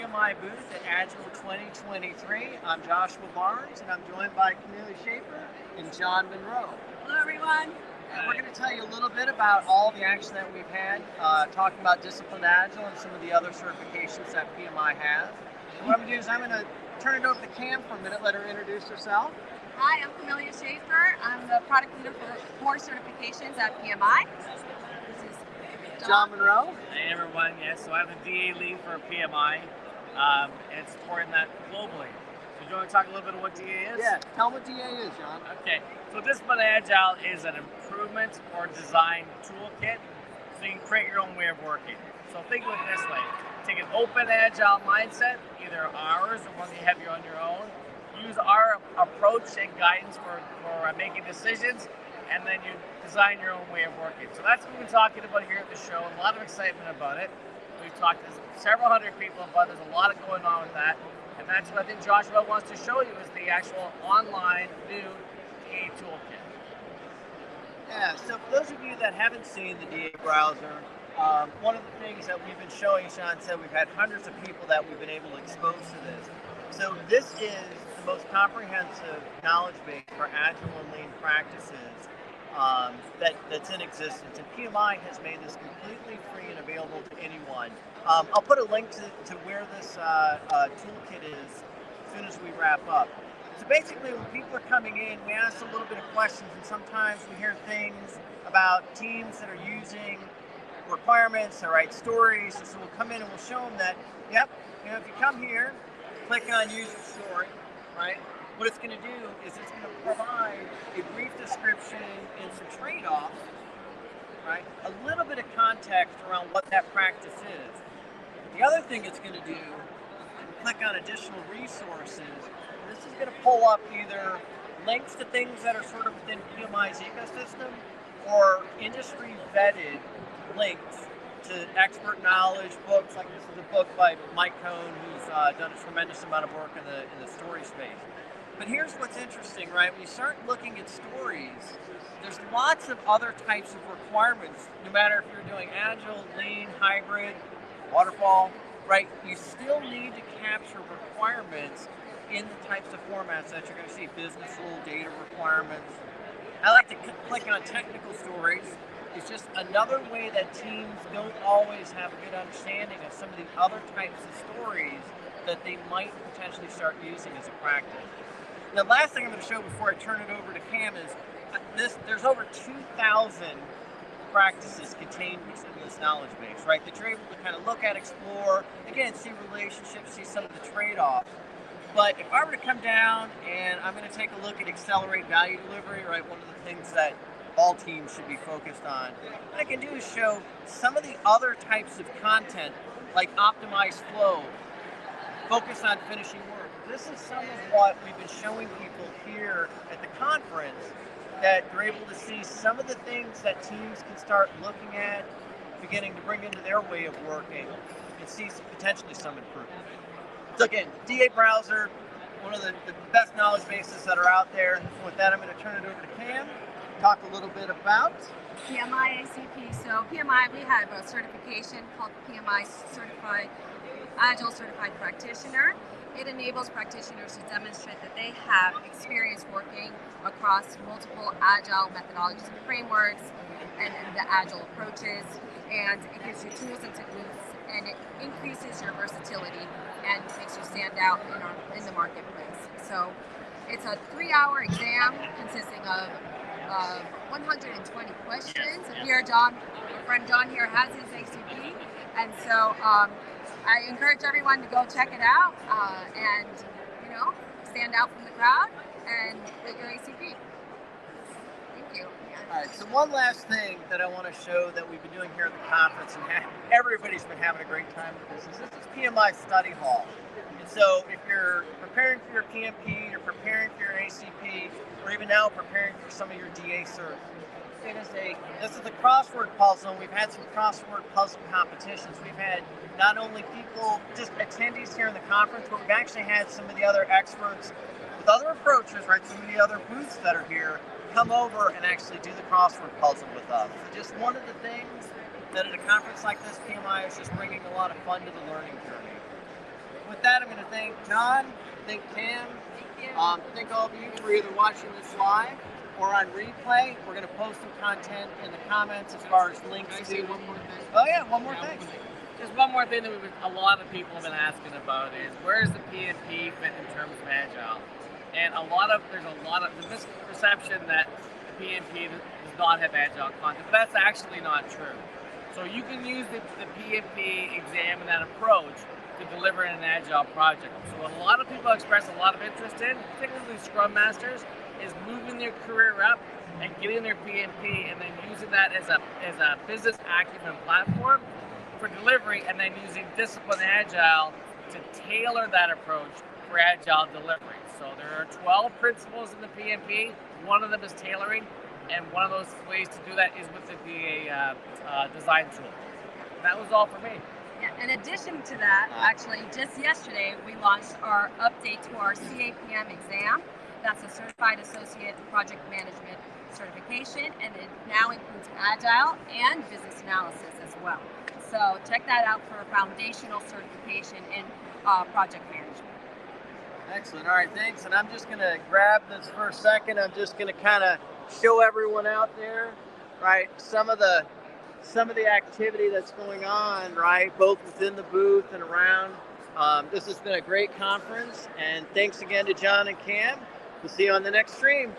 PMI booth at Agile 2023. I'm Joshua Barnes, and I'm joined by Cornelia Schaefer and John Monroe. Hello, everyone. And we're going to tell you a little bit about all the action that we've had, talking about Disciplined Agile and some of the other certifications that PMI has. And what I'm going to do is I'm going to turn it over to Cam for a minute, let her introduce herself. Hi, I'm Cornelia Schaefer. I'm the product leader for core certifications at PMI. This is John Monroe. Hey everyone, yes, so I'm the DA lead for PMI and supporting that globally. So do you want to talk a little bit of what DA is? Yeah, tell them what DA is, John. Okay, so Disciplined Agile is an improvement or design toolkit so you can create your own way of working. So think of it this way, take an open agile mindset, either ours or one that you have on your own, use our approach and guidance for making decisions, and then you design your own way of working. So that's what we've been talking about here at the show, a lot of excitement about it. We've talked to several hundred people about it. There's a lot going on with that, and that's what I think Joshua wants to show you is the actual online new DA toolkit. Yeah, so for those of you that haven't seen the DA browser, one of the things that we've been showing, Sean said, we've had hundreds of people that we've been able to expose to this. So this is the most comprehensive knowledge base for Agile and Lean practices that's in existence. And PMI has made this completely free and available to anyone. I'll put a link to where this toolkit is as soon as we wrap up. So basically, when people are coming in, we ask a little bit of questions, and sometimes we hear things about teams that are using requirements or write stories. And so we'll come in and we'll show them that, yep, if you come here, click on use your story, right? What it's going to do is it's going to provide a brief description and some trade-offs, right? A little bit of context around what that practice is. The other thing it's going to do, click on additional resources. This is going to pull up either links to things that are sort of within PMI's ecosystem or industry-vetted links to expert knowledge books. Like this is a book by Mike Cohn, who's done a tremendous amount of work in the story space. But here's what's interesting, right? When you start looking at stories, there's lots of other types of requirements, no matter if you're doing Agile, Lean, Hybrid, Waterfall, right? You still need to capture requirements in the types of formats that you're going to see, business rule, data requirements. I like to click on technical stories. It's just another way that teams don't always have a good understanding of some of the other types of stories that they might potentially start using as a practice. The last thing I'm going to show before I turn it over to Cam is there's over 2,000 practices contained within this knowledge base, right? That you're able to kind of look at, explore, again, see relationships, see some of the trade-offs. But if I were to come down and I'm going to take a look at accelerate value delivery, right? One of the things that all teams should be focused on. What I can do is show some of the other types of content, like optimize flow, focus on finishing work. This is some of what we've been showing people here at the conference, that they're able to see some of the things that teams can start looking at, beginning to bring into their way of working, and see potentially some improvement. So again, DA browser, one of the best knowledge bases that are out there. With that, I'm going to turn it over to Cam. Talk a little bit about PMI ACP. So PMI, we have a certification called PMI Certified Agile Certified Practitioner. It enables practitioners to demonstrate that they have experience working across multiple Agile methodologies and frameworks and the Agile approaches, and it gives you tools and techniques, and it increases your versatility and makes you stand out in the marketplace. So it's a 3-hour exam consisting of 120 questions. Here, John, our friend John here has his ACP, and so I encourage everyone to go check it out and stand out from the crowd and get your ACP. Thank you. All right, so one last thing that I want to show that we've been doing here at the conference, and everybody's been having a great time with this, is PMI Study Hall. And so if you're preparing for your PMP, you're preparing for your ACP, or even now preparing for some of your DA cert, this is a crossword puzzle, and we've had some crossword puzzle competitions. We've had not only people, just attendees here in the conference, but we've actually had some of the other experts with other approaches, right, some of the other booths that are here, come over and actually do the crossword puzzle with us. So just one of the things that at a conference like this, PMI is just bringing a lot of fun to the learning journey. with that, I'm going to thank John, thank Cam, Thank you. thank all of you for either watching this live or on replay. We're going to post some content in the comments as far as links Can I to. say one more thing? Oh yeah, one more Yeah, thing. Just one more thing that a lot of people have been asking about is where does the PMP fit in terms of Agile? And there's a lot of the misperception that the PMP does not have Agile content, but that's actually not true. So you can use the PMP exam and that approach to deliver an Agile project. So what a lot of people express a lot of interest in, particularly Scrum Masters, is moving their career up and getting their PMP and then using that as a business acumen platform for delivery, and then using Disciplined Agile to tailor that approach for Agile delivery. So there are 12 principles in the PMP. One of them is tailoring, and one of those ways to do that is with the DA design tool. That was all for me. Yeah, in addition to that, actually, just yesterday, we launched our update to our CAPM exam. That's a Certified Associate Project Management certification, and it now includes Agile and business analysis as well. So check that out for a foundational certification in project management. Excellent. All right, thanks. And I'm just going to grab this for a second. I'm just going to kind of show everyone out there, right, some of the activity that's going on, right, both within the booth and around. This has been a great conference, and thanks again to John and Cam. We'll see you on the next stream.